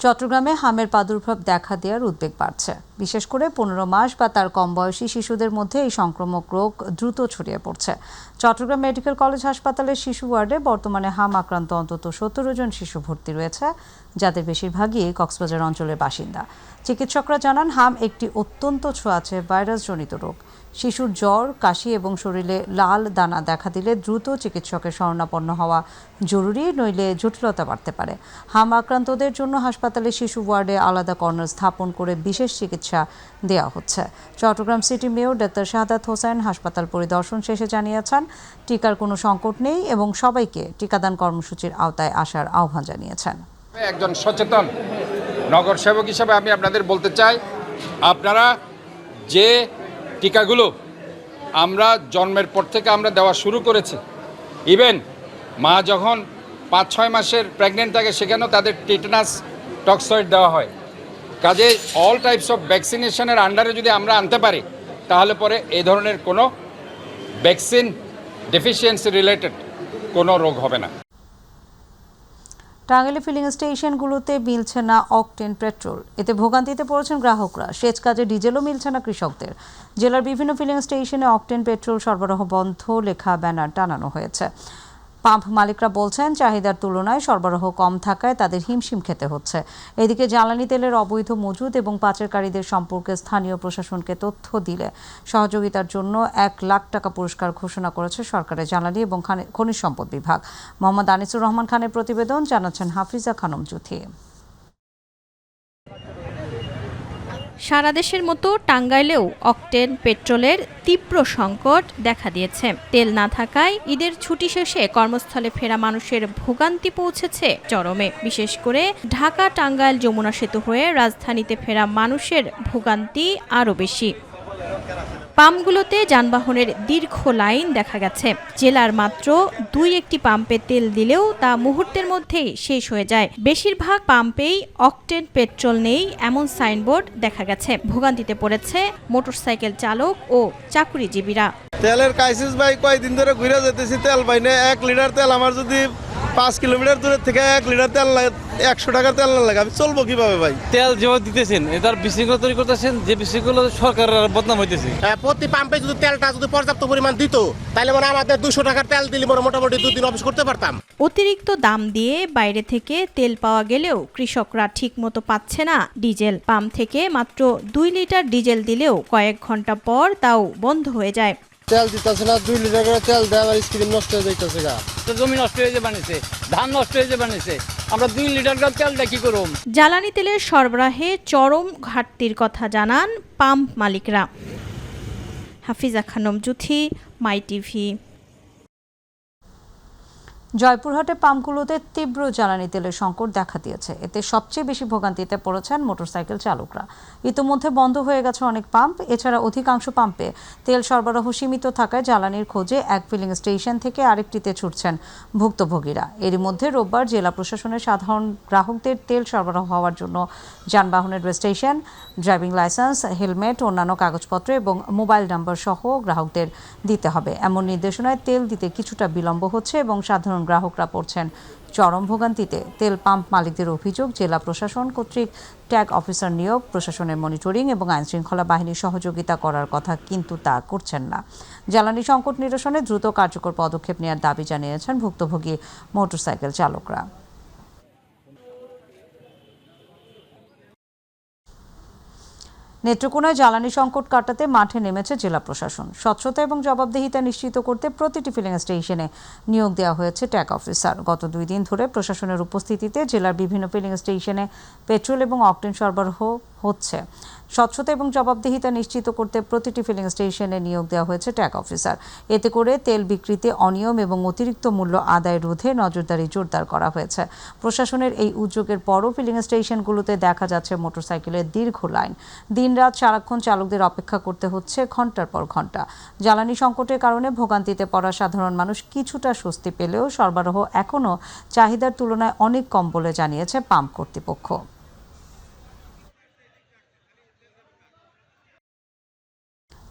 চট্টগ্রামে হামের প্রাদুর্ভাব দেখা দেওয়ার উদ্বেগ বাড়ছে। বিশেষ করে 15 মাস বা তার কম বয়সী শিশুদের মধ্যে এই সংক্রামক রোগ দ্রুত ছড়িয়ে পড়ছে। চট্টগ্রাম মেডিকেল কলেজ হাসপাতালের শিশু ওয়ার্ডে বর্তমানে হাম আক্রান্ত অন্তত 17 জন শিশু ভর্তি রয়েছে, যাদের বেশিরভাগই কক্সবাজার অঞ্চলের বাসিন্দা। চিকিৎসকরা জানান, হাম একটি অত্যন্ত ছোঁয়াচে ভাইরাসজনিত রোগ। শিশুর জ্বর, কাশি এবং শরীরে লাল দানা দেখা দিলে দ্রুত চিকিৎসকের শরণাপন্ন হওয়া জরুরি, নইলে জটিলতা বাড়তে পারে। হাম আক্রান্তদের জন্য হাসপাতালের শিশু ওয়ার্ডে আলাদা কর্নার স্থাপন করে বিশেষ চিকিৎসা দেওয়া হচ্ছে। Chittagong city mayor doctor Shahadat Hossain হাসপাতাল পরিদর্শন শেষে জানিয়েছেন, টিকার কোনো সংকট নেই এবং সবাইকে টিকাদান কর্মসূচির আওতায় আসার আহ্বান জানিয়েছেন। একজন সচেতন নগর সেবক হিসেবে আমি আপনাদের বলতে চাই, আপনারা যে টিকাগুলো আমরা জন্মের পর থেকে আমরা দেওয়া শুরু করেছি, ইভেন মা যখন 5-6 মাসের প্রেগনেন্ট থাকে সেখানেও তাদের টিটানাস টক্সয়েড দেওয়া হয়। কাজে অল টাইপস অফ ভ্যাকসিনেশনের আন্ডারে যদি আমরা আনতে পারি, তাহলে পরে এই ধরনের কোনো ভ্যাকসিন ডেফিসিয়েন্সি রিলেটেড কোনো রোগ হবে না। টাঙ্গাইলে ফিলিং স্টেশনগুলোতে মিলছে না অকটেন পেট্রোল, এতে ভোগান্তিতে পড়েছেন গ্রাহকরা। সেচ কাজে ডিজেলও মিলছে না কৃষকদের। জেলার বিভিন্ন ফিলিং স্টেশনে অকটেন পেট্রোল সরবরাহ বন্ধ লেখা ব্যানার টানানো হয়েছে। পাম্প মালিকরা বলছেন, চাহিদার তুলনায় সরবরাহ কম থাকায় তাদের হিমশিম খেতে হচ্ছে। এদিকে জ্বালানি তেলের অবৈধ মজুদ এবং পাচারকারীদের সম্পর্কে স্থানীয় প্রশাসনকে তথ্য দিলে সহযোগিতার জন্য 1 লাখ টাকা পুরস্কার ঘোষণা করেছে সরকারের জ্বালানি এবং খনিজ সম্পদ বিভাগ। মোহাম্মদ আনিসুর রহমান খানের প্রতিবেদন, জানাচ্ছেন হাফিজা খানম জুথি। সারা দেশের মতো টাঙ্গাইলেও অকটেন পেট্রোলের তীব্র সংকট দেখা দিয়েছে। তেল না থাকায় ঈদের ছুটি শেষে কর্মস্থলে ফেরা মানুষের ভোগান্তি পৌঁছেছে চরমে। বিশেষ করে ঢাকা টাঙ্গাইল যমুনা সেতু হয়ে রাজধানীতে ফেরা মানুষের ভোগান্তি আরও বেশি। পাম্পগুলোতে যানবাহনের দীর্ঘ লাইন দেখা গেছে। জেলার মাত্র 2-1টি পাম্পে তেল দিলেও তা মুহূর্তের মধ্যেই শেষ হয়ে যায়। বেশিরভাগ পাম্পেই অকটেন পেট্রোল নেই এমন সাইনবোর্ড দেখা গেছে। ভোগান্তিতে পড়েছে মোটরসাইকেল চালক ও চাকুরিজীবীরা। তেলের ক্রাইসিস ভাই, কয়েকদিন ধরে ঘুরে যেতেছি, তেল পাই না। 1 লিটার তেল আমার যদি 5 কিলোমিটার দূরের থেকে 1 লিটার তেল 100 টাকার তেল না লাগে, আমি চলবো কিভাবে ভাই? তেল যেভাবে দিতেছেন, এটার বিশৃঙ্খলা তৈরি করতেছেন, যে বিশৃঙ্খলা সরকারের বদনাম হইতেছে। প্রতি পাম্পে যদি তেলটা যদি পর্যাপ্ত পরিমাণ দিত, তাহলে মানে আমাদের 200 টাকার তেল দিলে মোটামুটি 2 দিন অফিস করতে পারতাম। অতিরিক্ত দাম দিয়ে বাইরে থেকে তেল পাওয়া গেলেও কৃষকরা ঠিকমতো পাচ্ছে না ডিজেল। পাম্প থেকে মাত্র 2 লিটার ডিজেল দিলেও কয়েক ঘন্টা পর তাও বন্ধ হয়ে যায়। তেল দিতেছে না, 2 লিটার করে তেল দেয়, আমার স্ক্রিন নষ্ট হয়ে যাইতেছে। জমি নষ্ট হয়ে যে বানিয়েছে, ধান নষ্ট হয়ে যে বানিয়েছে, আমরা 2 লিটার করে তেলটা কি করব? জ্বালানি তেলের সরবরাহে চরম ঘাটতির কথা জানান পাম্প মালিকরা। হাফিজা খানম জুথি, মাই টিভি। জয়পুরহাটে পাম্পগুলোতে তীব্র জ্বালানি তেলের সংকট দেখা দিয়েছে। এতে সবচেয়ে বেশি ভোগান্তিতে পড়েছেন মোটরসাইকেল চালকরা। ইতিমধ্যে বন্ধ হয়ে গেছে অনেক পাম্প। এছাড়া অধিকাংশ পাম্পে তেল সরবরাহ সীমিত থাকায় জ্বালানির খোঁজে এক ফিলিং স্টেশন থেকে আরেকটিতে ছুটছেন ভুক্তভোগীরা। এরই মধ্যে রোববার জেলা প্রশাসনের সাধারণ গ্রাহকদের তেল সরবরাহ হওয়ার জন্য যানবাহনের রেজিস্ট্রেশন, ড্রাইভিং লাইসেন্স, হেলমেট, অন্যান্য কাগজপত্র এবং মোবাইল নাম্বার সহ গ্রাহকদের দিতে হবে। এমন নির্দেশনায় তেল দিতে কিছুটা বিলম্ব হচ্ছে এবং সাধারণ গ্রাহকরা পড়ছেন চরম ভোগান্তিতে। তেল পাম্প মালিকদের অভিযোগ, জেলা প্রশাসন কর্তৃক ট্যাগ অফিসার নিয়োগ, প্রশাসনের মনিটরিং এবং আইনশৃঙ্খলা বাহিনীর সহযোগিতা করার কথা, কিন্তু তা করছেন না। জ্বালানি সংকট নিরসনে দ্রুত কার্যকর পদক্ষেপ নেওয়ার দাবি জানিয়েছেন ভুক্তভোগী মোটরসাইকেল চালকরা। নেত্রকোনায় জ্বালানি সংকট কাটাতে মাঠে নেমেছে জেলা প্রশাসন। স্বচ্ছতা এবং জবাবদিহিতা নিশ্চিত করতে প্রতিটি ফিলিং স্টেশনে নিয়োগ দেওয়া হয়েছে ট্যাগ অফিসার। গত 2 দিন ধরে প্রশাসনের উপস্থিতিতে জেলার বিভিন্ন ফিলিং স্টেশনে পেট্রোল এবং অকটেন সরবরাহ হচ্ছে। স্বচ্ছতা এবং জবাবদিহিতা নিশ্চিত করতে প্রতিটি ফিলিং স্টেশনে নিয়োগ দেওয়া হয়েছে ট্যাগ অফিসার। এতে করে তেল বিক্রিতে অনিয়ম এবং অতিরিক্ত মূল্য আদায় রোধে নজরদারি জোরদার করা হয়েছে। প্রশাসনের এই উদ্যোগের পরও ফিলিং স্টেশনগুলোতে দেখা যাচ্ছে মোটরসাইকেলের দীর্ঘ লাইন। দিনরাত সারাক্ষণ চালকদের অপেক্ষা করতে হচ্ছে ঘন্টার পর ঘন্টা। জ্বালানি সংকটের কারণে ভোগান্তিতে পড়া সাধারণ মানুষ কিছুটা স্বস্তি পেলেও সরবরাহ এখনও চাহিদার তুলনায় অনেক কম বলে জানিয়েছে পাম্প কর্তৃপক্ষ।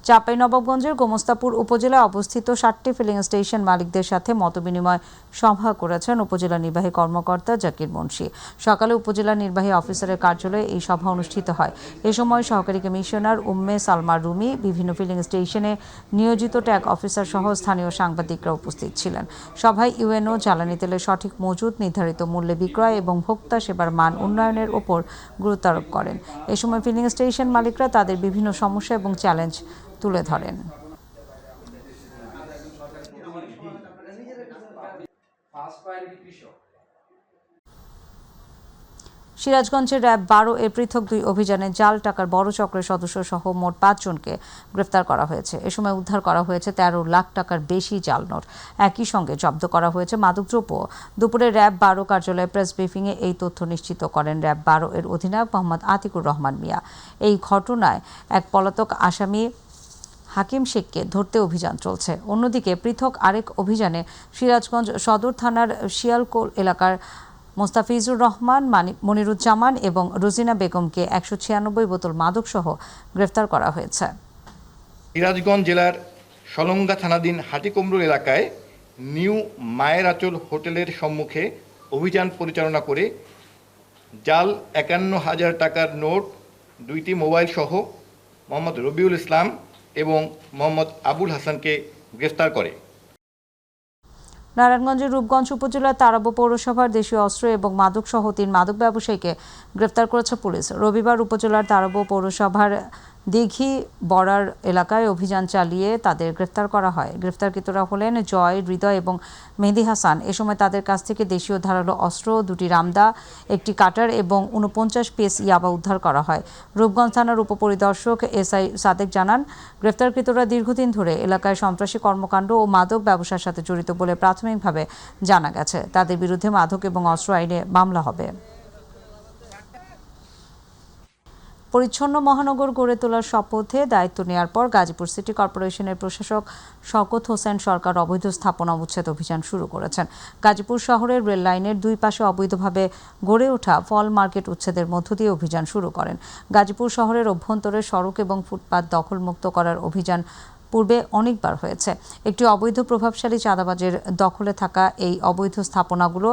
চাঁপাইনবাবগঞ্জের গোমস্তাপুর উপজেলায় অবস্থিত 7টি ফিলিং স্টেশন মালিকদের সাথে মতবিনিময় সভা করেছেন উপজেলা নির্বাহী কর্মকর্তা জাকির মুন্সি। সকালে উপজেলা নির্বাহী অফিসারের কার্যালয়ে এই সভা অনুষ্ঠিত হয়। এ সময় সহকারী কমিশনার উম্মে সালমা রুমি, বিভিন্ন ফিলিং স্টেশনে নিয়োজিত ট্যাগ অফিসার সহ স্থানীয় সাংবাদিকরা উপস্থিত ছিলেন। সভায় ইউএনও জ্বালানি তেলের সঠিক মজুত, নির্ধারিত মূল্যে বিক্রয় এবং ভোক্তা সেবার মান উন্নয়নের ওপর গুরুত্ব আরোপ করেন। এ সময় ফিলিং স্টেশন মালিকরা তাদের বিভিন্ন সমস্যা এবং চ্যালেঞ্জ তুলে ধরেন। সিরাজগঞ্জের র্যাব 12 এর পৃথক 2 অভিযানে জাল টাকার বড় চক্রের সদস্য সহ মোট 5 জনকে গ্রেফতার করা হয়েছে। এ সময় উদ্ধার করা হয়েছে 13 লাখ টাকার বেশি জাল নোট। একই সঙ্গে জব্দ করা হয়েছে মাদকদ্রব্য। দুপুরে র্যাব 12 কার্যালয়ে প্রেস ব্রিফিংয়ে এই তথ্য নিশ্চিত করেন র্যাব 12 এর অধিনায়ক মোহাম্মদ আতিকুর রহমান মিয়া। এই ঘটনায় এক পলাতক আসামি হাকিম শেখকে ধরতে অভিযান চলছে। অন্যদিকে পৃথক আরেক অভিযানে সিরাজগঞ্জ সদর থানার শিয়ালকোল এলাকার মোস্তাফিজুর রহমান, মনিরুজ্জামান এবং রোজিনা বেগমকে 196 বোতল মাদকসহ গ্রেফতার করা হয়েছে। সিরাজগঞ্জ জেলার সলঙ্গা থানাধীন হাটিকুমরুল এলাকায় নিউ মায়ের আঁচল হোটেলের সম্মুখে অভিযান পরিচালনা করে জাল 51,000 টাকার নোট, 2টি মোবাইল সহ মোহাম্মদ রবিউল ইসলাম এবং মোহাম্মদ আবুল হাসানকে গ্রেফতার করে। নারায়ণগঞ্জের রূপগঞ্জ উপজেলার তারাবো পৌরসভার দেশীয় অস্ত্র এবং মাদক সহ 3 মাদক ব্যবসায়ীকে গ্রেফতার করেছে পুলিশ। রবিবার উপজেলার তারাবো পৌরসভার দিঘি বড়ার এলাকায় অভিযান চালিয়ে তাদের গ্রেফতার করা হয়। গ্রেফতারকৃতরা হলেন জয়, হৃদয় এবং মেহেদি হাসান। এ সময় তাদের কাছ থেকে দেশীয় ধারালো অস্ত্র, 2টি রামদা, 1টি কাটার এবং 49 পিস ইয়াবা উদ্ধার করা হয়। রূপগঞ্জ থানার উপপরিদর্শক এসআই সাদেক জানান, গ্রেফতারকৃতরা দীর্ঘদিন ধরে এলাকায় সন্ত্রাসী কর্মকাণ্ড ও মাদক ব্যবসার সাথে জড়িত বলে প্রাথমিকভাবে জানা গেছে। তাদের বিরুদ্ধে মাদক এবং অস্ত্র আইনে মামলা হবে। পরিচ্ছন্ন মহানগর গড়ে তোলার শপথে দায়িত্ব নেওয়ার পর গাজীপুর সিটি কর্পোরেশনের প্রশাসক শওকত হোসেন সরকার অবৈধ স্থাপনা উচ্ছেদ অভিযান শুরু করেছেন। গাজীপুর শহরের রেল লাইনের 2 পাশে অবৈধভাবে গড়ে ওঠা ফল মার্কেট উচ্ছেদের মধ্য দিয়ে অভিযান শুরু করেন। গাজীপুর শহরের অভ্যন্তরে সড়ক এবং ফুটপাত দখলমুক্ত করার অভিযান পূর্বে অনেকবার হয়েছে। একটি অবৈধ প্রভাবশালী চাঁদাবাজের দখলে থাকা এই অবৈধ স্থাপনাগুলো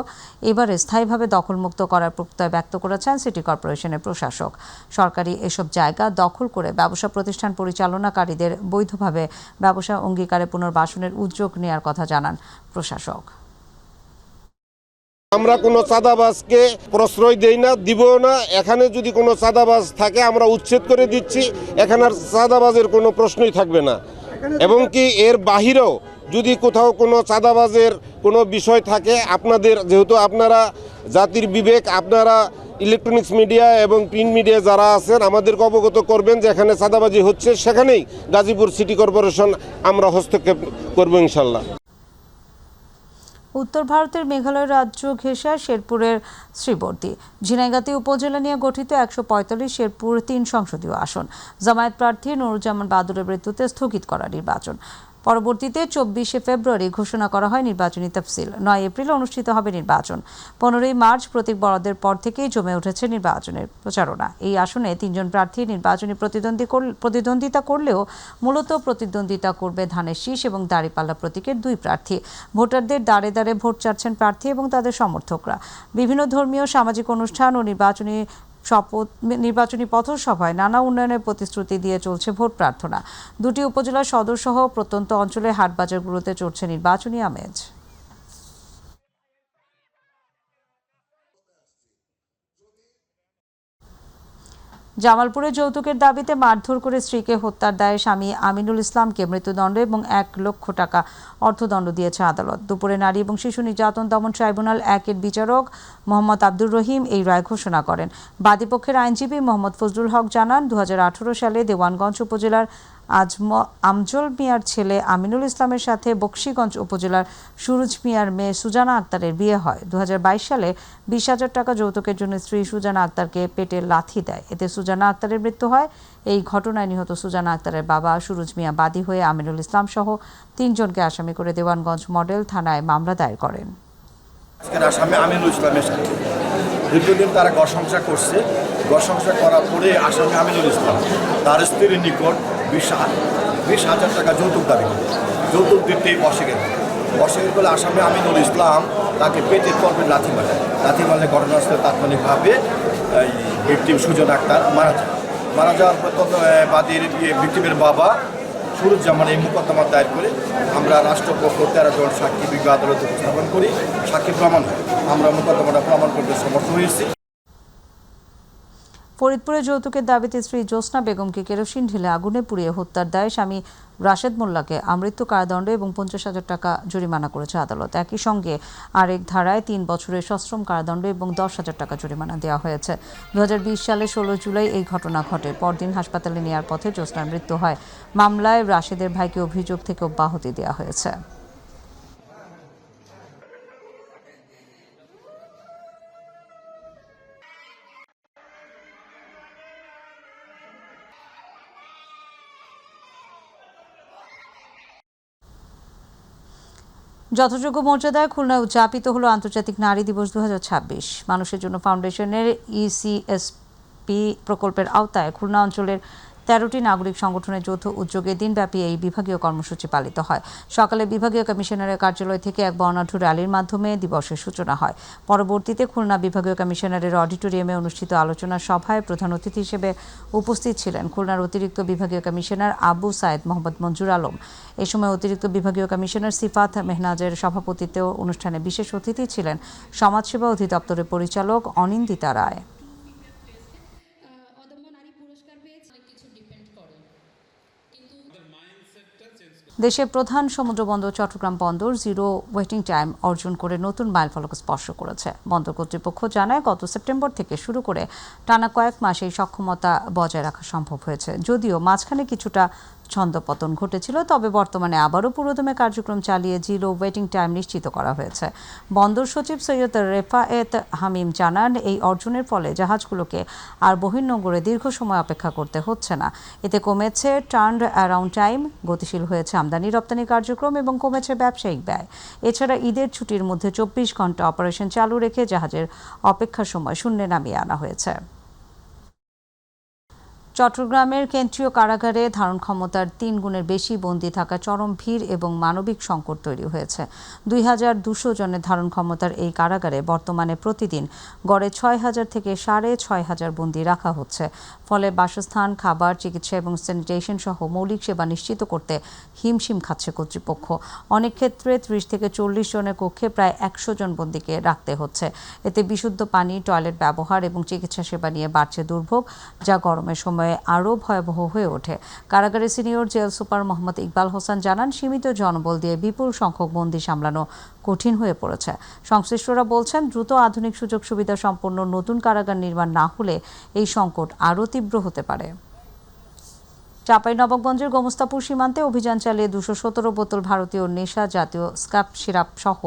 এবারে স্থায়ীভাবে দখলমুক্ত করার প্রত্যয় ব্যক্ত করেছেন সিটি কর্পোরেশনের প্রশাসক। সরকারি এসব জায়গা দখল করে ব্যবসা প্রতিষ্ঠান পরিচালনাকারীদের বৈধভাবে ব্যবসা অঙ্গীকারে পুনর্বাসনের উদ্যোগ নেওয়ার কথা জানান প্রশাসক। আমরা কোনো চাঁদাবাজকে প্রশ্রয় দেই না, দিব না। এখানে যদি কোনো চাঁদাবাজ থাকে আমরা উচ্ছেদ করে দিচ্ছি। এখানে আর চাঁদাবাজের কোনো প্রশ্নই থাকবে না। এবং কি এর বাহিরেও যদি কোথাও কোনো চাঁদাবাজের কোনো বিষয় থাকে, আপনাদের যেহেতু আপনারা জাতির বিবেক, আপনারা ইলেকট্রনিক্স মিডিয়া এবং প্রিন্ট মিডিয়া যারা আছেন আমাদেরকে অবগত করবেন যে এখানে চাঁদাবাজি হচ্ছে, সেখানেই গাজীপুর সিটি কর্পোরেশন আমরা হস্তক্ষেপ করব ইনশাল্লাহ। উত্তর ভারতের মেঘালয় রাজ্য ঘেঁষা শেরপুরের শ্রীবর্দী ঝিনাইগাতি উপজেলা নিয়ে গঠিত 145 শেরপুর 3 সংসদীয় আসন জামায়াত প্রার্থী নুরুজ্জামান বাদুরের মৃত্যুতে স্থগিত করা নির্বাচন। পরবর্তীতে 24 ফেব্রুয়ারি ঘোষণা করা হয় নির্বাচনী তফসিল। 9 এপ্রিল অনুষ্ঠিত হবে নির্বাচন। 15 মার্চ প্রতীক বরাদ্দের পর থেকেই জমে উঠেছে নির্বাচনের প্রচারণা। এই আসনে 3 জন প্রার্থী নির্বাচনী প্রতিদ্বন্দ্বিতা করলেও মূলত প্রতিদ্বন্দ্বিতা করবে ধানের শীষ এবং দাঁড়িপাল্লা প্রতীকের 2 প্রার্থী। ভোটারদের দাঁড়ে দাঁড়ে ভোট চাচ্ছেন প্রার্থী এবং তাদের সমর্থকরা। বিভিন্ন ধর্মীয় সামাজিক অনুষ্ঠান ও নির্বাচনী পথসভায় নানা উন্নয়নের প্রতিশ্রুতি দিয়ে চলছে ভোট প্রার্থনা। 2টি উপজেলা সদর সহ প্রত্যন্ত অঞ্চলে হাটবাজারগুলোতে চলছে নির্বাচনী আমেজ। জামালপুরে যৌতুকের দাবিতে মারধর করে স্ত্রীকে হত্যার দায়ে স্বামী আমিনুল ইসলামকে মৃত্যুদণ্ড এবং 1 লক্ষ টাকা অর্থদণ্ড দিয়েছে আদালত। দুপুরে নারী এবং শিশু নির্যাতন দমন ট্রাইব্যুনাল 1-এর বিচারক মোহাম্মদ আব্দুর রহিম এই রায় ঘোষণা করেন। বাদীপক্ষের আইনজীবী মোহাম্মদ ফজলুল হক জানান, 2018 সালে দেওয়ানগঞ্জ উপজেলার আমজল মিয়ার ছেলে আমিনুল ইসলামের সাথে বকশীগঞ্জ উপজেলার সুরুজ মিয়ার মেয়ে সুজানা আক্তারের বিয়ে হয়। 2022 সালে 20,000 টাকা যৌতুকের জন্য স্ত্রী সুজানা আক্তারকে পেটে লাথি দেয়। এতে সুজানা আক্তারের মৃত্যু হয়। এই ঘটনায় নিহত সুজানা আক্তারের বাবা সুরুজ মিয়া বাদী হয়ে আমিনুল ইসলাম সহ 3 জনকে আসামি করে দেওয়ানগঞ্জ মডেল থানায় মামলা দায়ের করেন। আসামি আমিনুল ইসলামের সাথে দীর্ঘদিন তারা ঘর সংসার করছে। ঘর সংসার করার পরে আসামি আমিনুল ইসলাম তার স্ত্রীর নিকট 20,000 টাকা যৌতুক দাবি করে। যৌতুক দিতে অস্বীকার করলে আসামি আমিনুল ইসলাম তাকে পেটের পর্বে লাথি মারলে ঘটনাস্থলে তাৎক্ষণিকভাবে এই ভিকটিম সুজন আক্তার মারা যাওয়ার পর বাদীর ভিকটিমের বাবা সুরুজ্জামান এই মোকদ্দমা দায়ের করে আমরা রাষ্ট্রপক্ষ 13 জন সাক্ষী বিজ্ঞ আদালতে উপস্থাপন করি। সাক্ষী প্রমাণ হয়, আমরা মোকদ্দমাটা প্রমাণ করতে সমর্থ হয়েছি। ফরিদপুরে যৌতুকের দাবিতে স্ত্রী জ্যোৎস্না বেগমকে কেরোসিন ঢেলে আগুনে পুড়িয়ে হত্যার দায়ে স্বামী রাশেদ মোল্লাকে আমৃত্যু কারাদণ্ড এবং 50,000 টাকা জরিমানা করেছে আদালত। একই সঙ্গে আরেক ধারায় 3 বছরের সশ্রম কারাদণ্ড এবং 10,000 টাকা জরিমানা দেওয়া হয়েছে। 2020 সালে 16 জুলাই এই ঘটনা ঘটে। পরদিন হাসপাতালে নেওয়ার পথে জ্যোৎস্নার মৃত্যু হয়। মামলায় রাশেদের ভাইকে অভিযোগ থেকে অব্যাহতি দেওয়া হয়েছে। যথাযোগ্য মর্যাদায় খুলনায় উদযাপিত হলো আন্তর্জাতিক নারী দিবস 2026। মানুষের জন্য ফাউন্ডেশনের ECSP প্রকল্পের আওতায় খুলনা অঞ্চলের 13টি নাগরিক সংগঠনের যৌথ উদ্যোগে দিনব্যাপী এই বিভাগীয় কর্মসূচি পালিত হয়। সকালে বিভাগীয় কমিশনারের কার্যালয় থেকে এক বর্ণাঢ্য র্যালির মাধ্যমে দিবসের সূচনা হয়। পরবর্তীতে খুলনা বিভাগীয় কমিশনারের অডিটোরিয়ামে অনুষ্ঠিত আলোচনা সভায় প্রধান অতিথি হিসেবে উপস্থিত ছিলেন খুলনার অতিরিক্ত বিভাগীয় কমিশনার আবু সায়েদ মোহাম্মদ মঞ্জুর আলম। এ সময় অতিরিক্ত বিভাগীয় কমিশনার সিফাত মেহনাজের সভাপতিত্বে অনুষ্ঠানে বিশেষ অতিথি ছিলেন সমাজসেবা অধিদপ্তরের পরিচালক অনিন্দিতা রায়। দেশের প্রধান সমুদ্রবন্দর চট্টগ্রাম বন্দর জিরো ওয়েটিং টাইম অর্জন করে নতুন মাইলফলক স্পর্শ করেছে। বন্দর কর্তৃপক্ষ জানায়, গত সেপ্টেম্বর থেকে শুরু করে টানা কয়েক মাসে এই সক্ষমতা বজায় রাখা সম্ভব হয়েছে। যদিও মাঝখানে কিছুটা ছন্দপতন ঘটেছিল, তবে বর্তমানে আবারও পুরোদমে কার্যক্রম চালিয়ে জিরো ওয়েটিং টাইম নিশ্চিত করা হয়েছে। বন্দর সচিব সৈয়দ রেফায়েত হামিম জানান, এই অর্জনের ফলে জাহাজগুলোকে আর বহির্নোঙরে দীর্ঘ সময় অপেক্ষা করতে হচ্ছে না। এতে কমেছে টার্ন অ্যারাউন্ড টাইম, গতিশীল হয়েছে আমদানি রপ্তানি কার্যক্রম এবং কমেছে ব্যবসায়িক ব্যয়। এছাড়া ঈদের ছুটির মধ্যে 24 ঘন্টা অপারেশন চালু রেখে জাহাজের অপেক্ষার সময় শূন্যে নামিয়ে আনা হয়েছে। চট্টগ্রামের কেন্দ্রীয় কারাগারে ধারণ ক্ষমতার 3 গুণের বেশি বন্দী থাকা চরম ভিড় এবং মানবিক সংকট তৈরি হয়েছে। 2200 জনের ধারণ ক্ষমতার এই কারাগারে বর্তমানে প্রতিদিন গড়ে 6000 থেকে 6500 বন্দী রাখা হচ্ছে। ফলে বাসস্থান, খাবার, চিকিৎসা এবং স্যানিটেশন সহ মৌলিক সেবা নিশ্চিত করতে হিমশিম খাচ্ছে কর্তৃপক্ষ। অনেক ক্ষেত্রে 30 থেকে 40 জনের কক্ষে প্রায় 100 জন বন্দীকে রাখতে হচ্ছে। এতে বিশুদ্ধ পানি, টয়লেট ব্যবহার এবং চিকিৎসা সেবা নিয়ে বাড়ছে দুর্ভোগ, যা গরমের সময় আরও ভয়াবহ হয়ে ওঠে। কারাগারের senior jail super Mohammad Iqbal Hossain জানান, সীমিত জনবল দিয়ে বিপুল সংখ্যক বন্দী সামলানো কঠিন হয়ে পড়েছে। সংশ্লিষ্টরা বলছেন, দ্রুত আধুনিক সুযোগ সুবিধা সম্পন্ন নতুন কারাগার নির্মাণ না হলে এই সংকট আরও তীব্র হতে পারে। চাঁপাইনবাবগঞ্জের গোমস্তাপুর সীমান্তে অভিযান চালিয়ে 217 বোতল ভারতীয় নেশা জাতীয় স্ক্যাপ সিরাপ সহ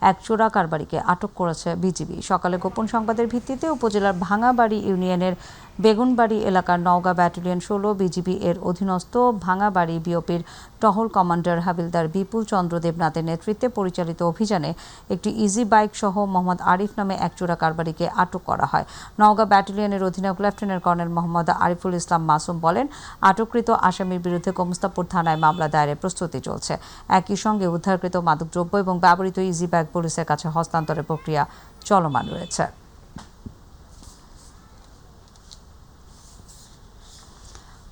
এক চোরা কারবারিকে আটক করেছে বিজিবি। সকালে গোপন সংবাদের ভিত্তিতে উপজেলার ভাঙাবাড়ি ইউনিয়নের বেগুনবাড়ি এলাকার নওগাঁ ব্যাটালিয়ন 16 বিজিবি এর অধীনস্থ ভাঙাবাড়ি বিওপির টহল কমান্ডার হাবিলদার বিপুল চন্দ্র দেবনাথের নেতৃত্বে পরিচালিত অভিযানে একটি ইজি বাইক সহ মোহাম্মদ আরিফ নামে এক চোরা কারবারিকে আটক করা হয়। নওগাঁ ব্যাটালিয়নের অধিনায়ক লেফটেন্যান্ট কর্নেল মোহাম্মদ আরিফুল ইসলাম মাসুম বলেন, আটককৃত আসামির বিরুদ্ধে গোমস্তাপুর থানায় মামলা দায়েরের প্রস্তুতি চলছে। একই সঙ্গে উদ্ধারকৃত মাদকদ্রব্য এবং ব্যবহৃত ইজি বাইক পুলিশের কাছে হস্তান্তরের প্রক্রিয়া চলমান রয়েছে।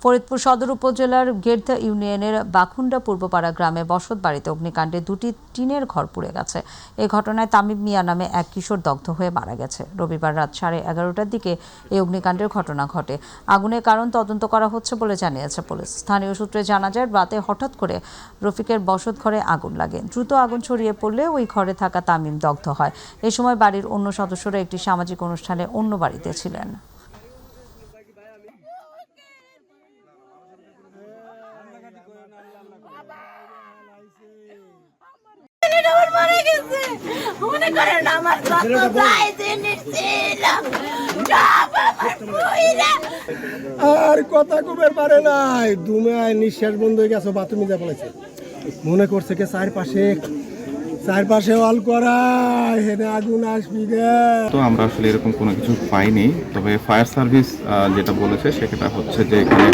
ফরিদপুর সদর উপজেলার গেরদা ইউনিয়নের বাখুন্ডা পূর্বপাড়া গ্রামে বসত বাড়িতে অগ্নিকাণ্ডে 2টি টিনের ঘর পুড়ে গেছে। এই ঘটনায় তামিম মিয়া নামে এক কিশোর দগ্ধ হয়ে মারা গেছে। রবিবার রাত 11:30টার দিকে এই অগ্নিকাণ্ডের ঘটনা ঘটে। আগুনের কারণ তদন্ত করা হচ্ছে বলে জানিয়েছে পুলিশ। স্থানীয় সূত্রে জানা যায়, রাতে হঠাৎ করে রফিকের বসত ঘরে আগুন লাগে। দ্রুত আগুন ছড়িয়ে পড়লে ওই ঘরে থাকা তামিম দগ্ধ হয়। এ সময় বাড়ির অন্য সদস্যরা একটি সামাজিক অনুষ্ঠানে অন্য বাড়িতে ছিলেন। আর কথা কবের পারে নাই, দুমায় নিঃশ্বাস বন্ধ হয়ে গেছে, বাথরুমে যা পড়েছে। মনে করছে কি চারপাশে অল করা হেনে আগুন আসবি গে। তো আমরা আসলে এরকম কোনো কিছু পাইনি, তবে ফায়ার সার্ভিস যেটা বলেছে সেটা হচ্ছে যে এখানে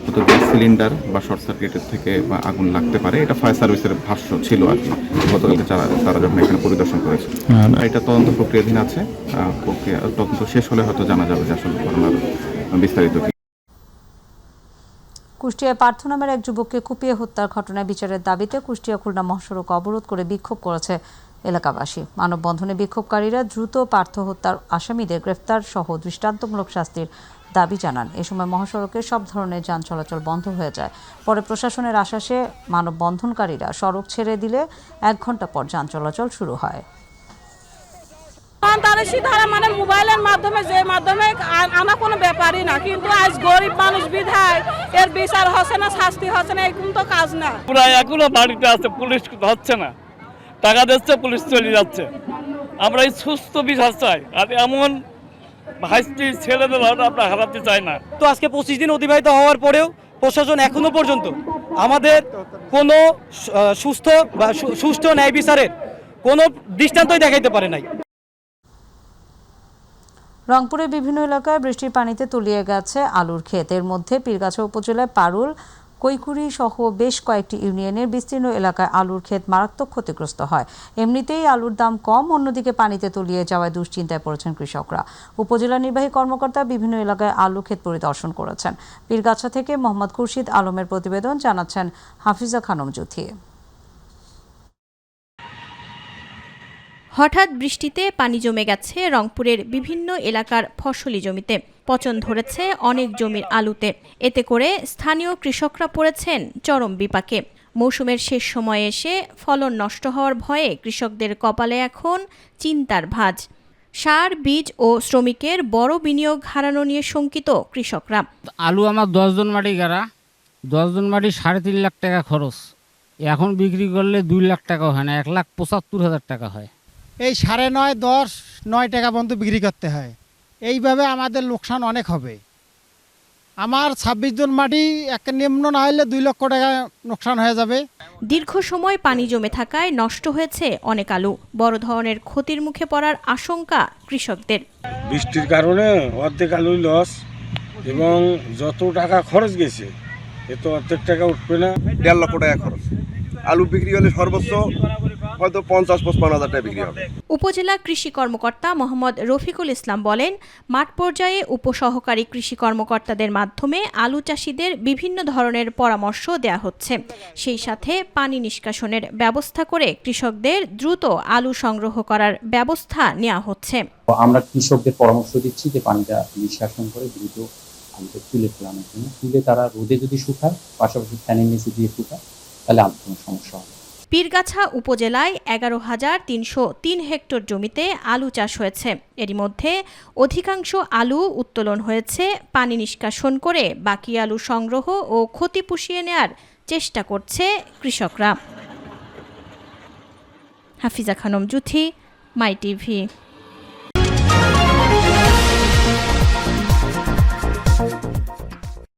হয়তো গ্যাস সিলিন্ডার বা শর্ট সার্কিটের থেকে বা আগুন লাগতে পারে, এটা ফায়ার সার্ভিসের ভাষ্য ছিল আর কি গতকালকে তারা যখন এখানে পরিদর্শন করেছে। এটা তদন্ত প্রক্রিয়াধীন আছে, তদন্ত শেষ হলে হয়তো জানা যাবে যে আসলে ঘটনার বিস্তারিত কি। কুষ্টিয়ায় পার্থ নামের এক যুবককে কুপিয়ে হত্যার ঘটনায় বিচারের দাবিতে কুষ্টিয়া খুলনা মহাসড়ক অবরোধ করে বিক্ষোভ করেছে এলাকাবাসী। মানববন্ধনে বিক্ষোভকারীরা দ্রুত পার্থ হত্যার আসামিদের গ্রেফতার সহ দৃষ্টান্তমূলক শাস্তির দাবি জানান। এ সময় মহাসড়কে সব ধরনের যান চলাচল বন্ধ হয়ে যায়। পরে প্রশাসনের আশ্বাসে মানববন্ধনকারীরা সড়ক ছেড়ে দিলে 1 ঘন্টা পর যান চলাচল শুরু হয়। মানে মোবাইলের মাধ্যমে যে মাধ্যমে আনা কোনো ব্যাপারই না, কিন্তু আজ গরিব মানুষ বিধায় এর বিচার হচ্ছে না, শাস্তি হচ্ছে না, এরকম তো কাজ না। প্রায় এখনো বাড়িতে আছে, পুলিশ হচ্ছে না, টাকা দিচ্ছে পুলিশ চলে যাচ্ছে। আমরা এই সুস্থ বিচার চাই, আর এমন ভাইস্তি ছেলেদের আমরা হারাতে চাই না। তো আজকে 25 দিন অতিবাহিত হওয়ার পরেও প্রশাসন এখনো পর্যন্ত আমাদের কোনো সুষ্ঠু ন্যায় বিচারের কোনো দৃষ্টান্তই দেখাইতে পারে নাই। রংপুরের বিভিন্ন এলাকায় বৃষ্টির পানিতে তলিয়ে গেছে আলুর ক্ষেত। এর মধ্যে পীরগাছা উপজেলায় পারুল, কৈকুড়ি সহ বেশ কয়েকটি ইউনিয়নের বিস্তীর্ণ এলাকায় আলুর ক্ষেত মারাত্মক ক্ষতিগ্রস্ত হয়। এমনিতেই আলুর দাম কম, অন্যদিকে পানিতে তলিয়ে যাওয়ায় দুশ্চিন্তায় পড়েছেন কৃষকরা। উপজেলা নির্বাহী কর্মকর্তা বিভিন্ন এলাকায় আলু ক্ষেত পরিদর্শন করেছেন। পীরগাছা থেকে মোহাম্মদ খুরশিদ আলমের প্রতিবেদন, জানাচ্ছেন হাফিজা খানম জুথি। হঠাৎ বৃষ্টিতে পানি জমে গেছে রংপুরের বিভিন্ন এলাকার ফসলি জমিতে। পচন ধরেছে অনেক জমির আলুতে। এতে করে স্থানীয় কৃষকরা পড়েছেন চরম বিপাকে। মৌসুমের শেষ সময়ে এসে ফলন নষ্ট হওয়ার ভয়ে কৃষকদের কপালে এখন চিন্তার ভাঁজ। সার, বীজ ও শ্রমিকের বড় বিনিয়োগ হারানো নিয়ে শঙ্কিত কৃষকরা। আলু আমার 10 জন মাটি গাড়া, 10 জন মাটি 3.5 লাখ টাকা খরচ। এখন বিক্রি করলে 2 লাখ টাকা হয় না, 1,75,000 টাকা হয়। এই 9.5, 10, 9 টাকা পর্যন্ত বিক্রি করতে হয়। এইভাবে আমাদের লোকসান অনেক হবে। আমার 26 জন মাটি এক নিম্ন না হলে 2 লক্ষ টাকা লোকসান হয়ে যাবে। দীর্ঘ সময় পানি জমে থাকায় নষ্ট হয়েছে অনেক আলু। বড় ধরনের ক্ষতির মুখে পড়ার আশঙ্কা কৃষকদের। বৃষ্টির কারণে অর্ধেক আলু লস, এবং যত টাকা খরচ গেছে এত অর্ধেক টাকা উঠবে না। 1.5 লক্ষ টাকা খরচ। আলু বিক্রি হলে সর্বোচ্চ হয়তো 50-55 হাজার টাকা বিক্রি হবে। উপজেলা কৃষি কর্মকর্তা মোহাম্মদ রফিকুল ইসলাম বলেন, মাঠ পর্যায়ে উপসহকারী কৃষি কর্মকর্তাদের মাধ্যমে আলু চাষিদের বিভিন্ন ধরনের পরামর্শ দেয়া হচ্ছে। সেই সাথে পানি নিষ্কাশনের ব্যবস্থা করে কৃষকদের দ্রুত আলু সংগ্রহ করার ব্যবস্থা নেওয়া হচ্ছে। আমরা কৃষকদের পরামর্শ দিচ্ছি যে পানিটা নিষ্কাশন করে দ্রুত আলুটা তুলে ফেলানোর জন্য। তুলে তারা রোদে যদি শুকায়, পাশাপাশি ফ্যানের নিচে দিয়ে শুকায়, তাহলে আর কোনো সমস্যা হবে। পীরগাছা উপজেলায় 11,303 হেক্টর জমিতে আলু চাষ হয়েছে। এরই মধ্যে অধিকাংশ আলু উত্তোলন হয়েছে। পানি নিষ্কাশন করে বাকি আলু সংগ্রহ ও ক্ষতি পুষিয়ে নেয়ার চেষ্টা করছে কৃষকরা। হাফিজা খানম জুথি, মাই টিভি।